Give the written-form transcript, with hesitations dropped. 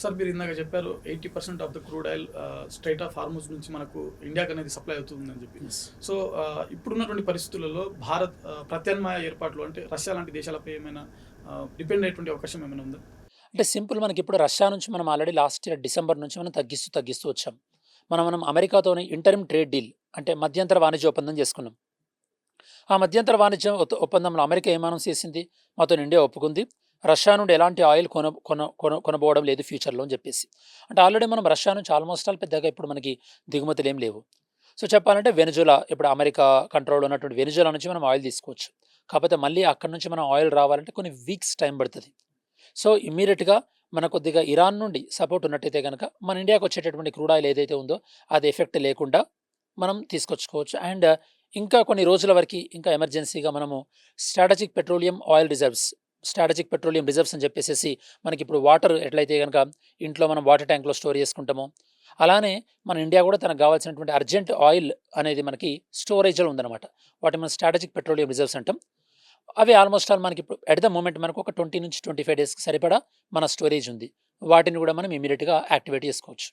Sir మీరు ఇందాక చెప్పారు 80% of the crude oil straight of Hormuz నుంచి మనకు ఇండియాకి అనేది సప్లై అవుతుందని చెప్పి. ఎస్. సో ఇప్పుడున్నటువంటి పరిస్థితులలో భారత్ ప్రత్యామ్నాయ ఏర్పాట్లు అంటే రష్యా లాంటి దేశాలపై ఏమైనా డిపెండ్ అయ్యేటువంటి అవకాశం ఏమైనా ఉందా? అంటే సింపుల్ మనకిప్పుడు రష్యా నుంచి మనం ఆల్రెడీ లాస్ట్ ఇయర్ డిసెంబర్ నుంచి మనం తగ్గిస్తూ వచ్చాం. మనం అమెరికాతోని ఇంటరిమ్ ట్రేడ్ డీల్ అంటే మధ్యంతర వాణిజ్య ఒప్పందం చేసుకున్నాం. ఆ మధ్యంతర వాణిజ్య ఒప్పందంలో అమెరికా ఏం అనౌన్స్ చేసింది? మాతోని ఇండియా ఒప్పుకుంది. రష్యా నుండి ఎలాంటి ఆయిల్ కొనబోవడం లేదు ఫ్యూచర్‌లో అని చెప్పేసి. అంటే ఆల్రెడీ మనం రష్యా నుంచి ఆల్మోస్ట్ ఆల్ పెద్దగా ఇప్పుడు మనకి దిగుమతులేం లేవు. సో చెప్పాలంటే వెనెజులా ఇప్పుడు అమెరికా కంట్రోల్‌లో ఉన్నటువంటి వెనెజులా నుంచి మనం ఆయిల్ తీసుకోవచ్చు. కాకపోతే మళ్ళీ అక్కడి నుంచి మనం ఆయిల్ రావాలంటే కొన్ని వీక్స్ టైం పడతది. సో ఇమ్మీడియేట్‌గా మన కొద్దిగా ఇరాన్ నుండి సపోర్ట్ ఉన్నట్టయితే గనక మన ఇండియాకి వచ్చేటటువంటి క్రూడ్ ఆయిల్ ఏదైతే ఉందో అది ఎఫెక్ట్ లేకుండా మనం తీసుకొచ్చుకోవచ్చు. అండ్ ఇంకా కొన్ని రోజుల వరకి ఇంకా ఎమర్జెన్సీగా మనము స్ట్రాటజిక్ పెట్రోలియం రిజర్వ్స్ అని చెప్పేసేసి మనకిప్పుడు వాటర్ ఎట్లయితే గనక ఇంట్లో మనం వాటర్ ట్యాంక్‌లో స్టోర్ చేసుకుంటామో, అలానే మన ఇండియా కూడా తనకు కావాల్సినటువంటి అర్జెంట్ ఆయిల్ అనేది మనకి స్టోరేజ్‌లో ఉందన్నమాట. వాటిని మనం స్ట్రాటజిక్ పెట్రోలియం రిజర్వ్స్ అంటాం. అవి ఆల్మోస్ట్ ఆల్ మనకిప్పుడు ఎట్ ద మూమెంట్ మనకు ఒక 20-25 డేస్‌కి సరిపడా మన స్టోరేజ్ ఉంది. వాటిని కూడా మనం ఇమ్మీడియేట్‌గా యాక్టివేట్ చేసుకోవచ్చు.